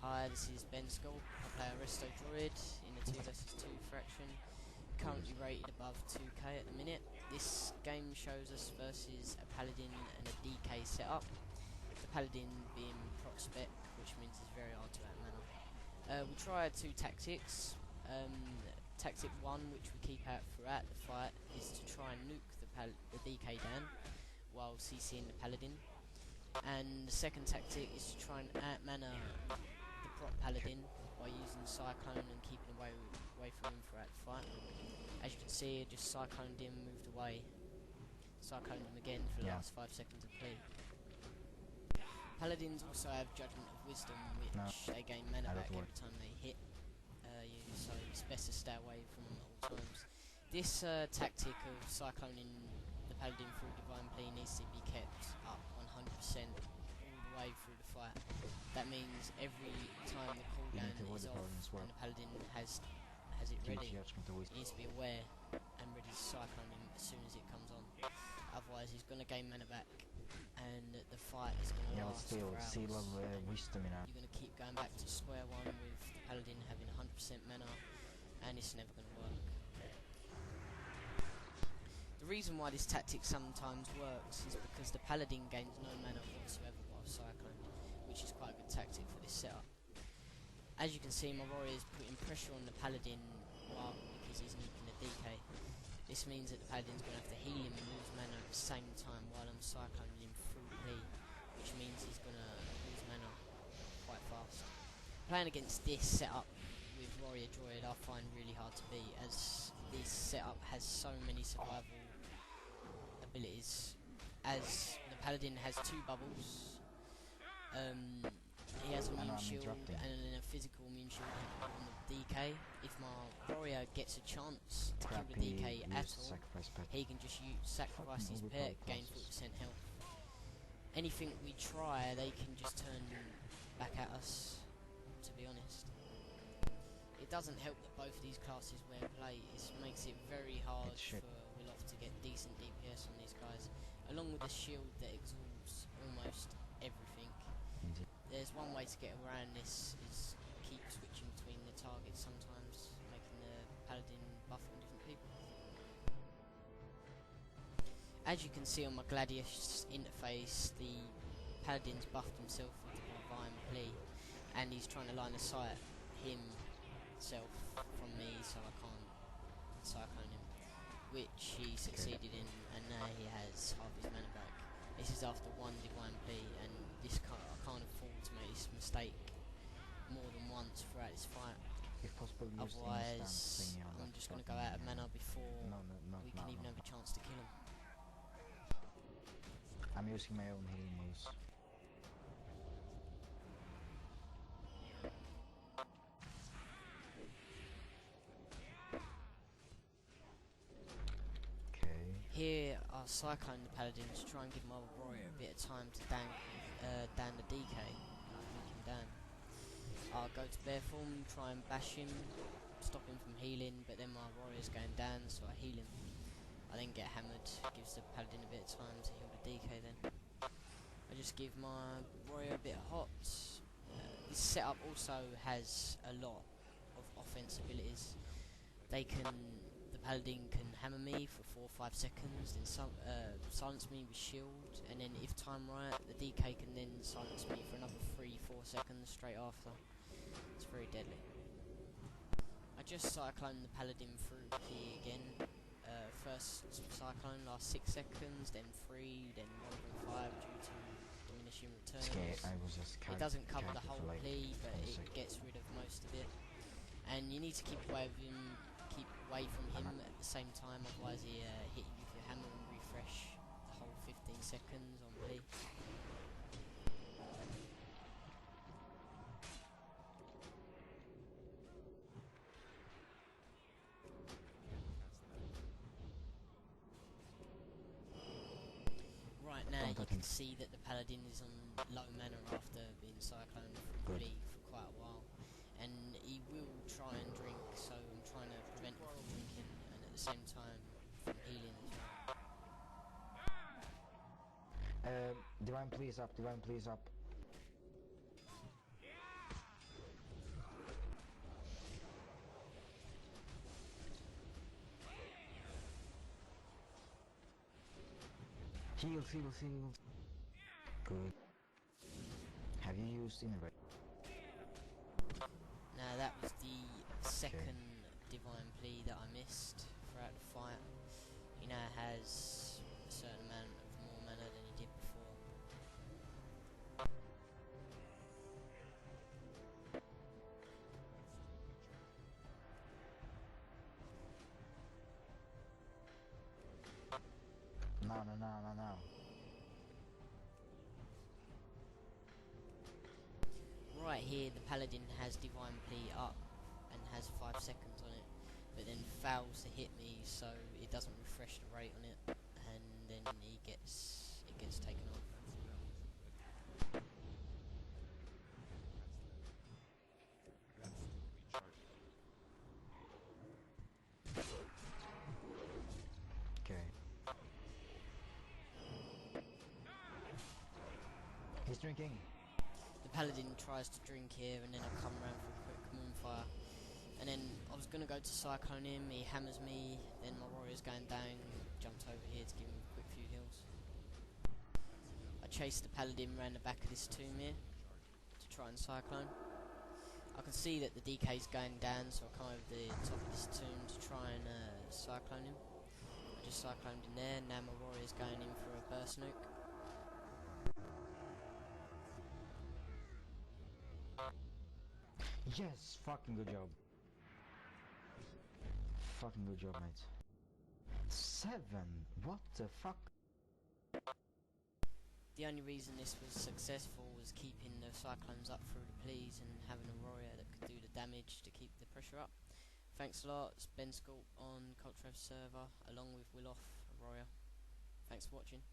Hi, this is Ben Skull. I play Aristo Druid in the 2 vs 2 faction. Currently rated above 2k at the minute. This game shows us versus a Paladin and a DK setup. The Paladin being proc spec, which means it's very hard to out-mana. We tried 2 tactics. Tactic 1, which we keep out throughout the fight, is to try and nuke the DK down while CCing the Paladin. And the second tactic is to try and out-mana the prop Paladin by using Cyclone and keeping away from him throughout the fight. As you can see, I just cycloned him, moved away, cycloned him again for the last 5 seconds of play. Paladins also have Judgment of Wisdom, which they gain mana back every time they hit you, so it's best to stay away from them at all times. This tactic of cycloning the Paladin through Divine Plea needs to be kept up 100% all the way through the fight. That means every time the cooldown is off and the Paladin has it ready, he needs to be aware and ready to cyclone him as soon as it comes on. Otherwise he's going to gain mana back and the fight is going to last for hours. You're going to keep going back to square one with the Paladin having 100% mana, and it's never going to work. The reason why this tactic sometimes works is because the Paladin gains no mana whatsoever while cyclone, which is quite a good tactic for this setup. As you can see, my warrior is putting pressure on the Paladin because he's nuking the DK. This means that the Paladin's going to have to heal him and lose mana at the same time while I'm cycloning him through plea, which means he's going to lose mana quite fast. Playing against this setup with Warrior Druid I find really hard to beat, as this setup has so many survival abilities. As the Paladin has 2 bubbles, he has a immune shield and then a physical immune shield on the DK. If my warrior gets a chance to kill the DK at all, he can just sacrifice his pet, gain 40% health. Anything we try, they can just turn back at us, to be honest. It doesn't help that both of these classes wear plate. It makes it very hard for Willof to get decent DPS on these guys, along with a shield that absorbs almost everything. There's one way to get around this, is keep switching between the targets sometimes, making the Paladin buff on different people. As you can see on my Gladius interface, the Paladin's buffed himself with the Divine Plea, and he's trying to line of sight himself from me so I can't cyclone him, which he succeeded in, and now he has half his mana back. This is after 1 Divine Plea, and I can't afford to make this mistake more than once throughout this fight. Otherwise, I'm just going to go out of mana before we can even have a chance to kill him. I'm using my own healing moves. Here I'll cyclone the Paladin to try and give my warrior a bit of time to down the DK, knock him down. I'll go to bear form, try and bash him, stop him from healing, but then my warrior's going down, so I heal him. I then get hammered, gives the Paladin a bit of time to heal the DK then. I just give my warrior a bit of hot. This setup also has a lot of offense abilities. The Paladin can hammer me for 4 or 5 seconds, then silence me with shield, and then if time right, the DK can then silence me for another 3-4 seconds straight after. It's very deadly. I just cyclone the Paladin through P again. First cyclone lasts 6 seconds, then 3, then 1.5 due to diminishing returns. It doesn't cover the whole plea, but it gets rid of most of it. And you need to keep away from him at the same time, otherwise he hit you with your hammer and refresh the whole 15 seconds on plea. Right now you can see that the Paladin is on low mana after being cycloned from plea for quite a while, and he will try and drink, so I'm trying to prevent him from drinking and at the same time from healing as well. Divine please up, Divine please up. Heals, heals, heals. Good. Have you used inovie? Now that was the second divine plea that I missed throughout the fight. He now has a certain amount of more mana than he did before. No, no, no, no, no. Right here, the Paladin has divine plea up and has 5 seconds on it, but then fails to hit me, so it doesn't refresh the rate on it, and then it gets taken off. Okay. He's drinking. The Paladin tries to drink here, and then I come around for a quick moonfire. And then I was going to go to Cyclone him, he hammers me, then my warrior's going down, jumped over here to give him a quick few heals. I chased the Paladin around the back of this tomb here, to try and Cyclone. I can see that the DK's going down, so I come over the top of this tomb to try and Cyclone him. I just Cycloned in there, now my warrior's going in for a burst nuke. Yes, fucking good job. Fucking good job, mate. 7? What the fuck? The only reason this was successful was keeping the Cyclones up through the pleas and having a warrior that could do the damage to keep the pressure up. Thanks a lot, it's Ben Sculpt on Cultrev server, along with Willoff, a warrior. Thanks for watching.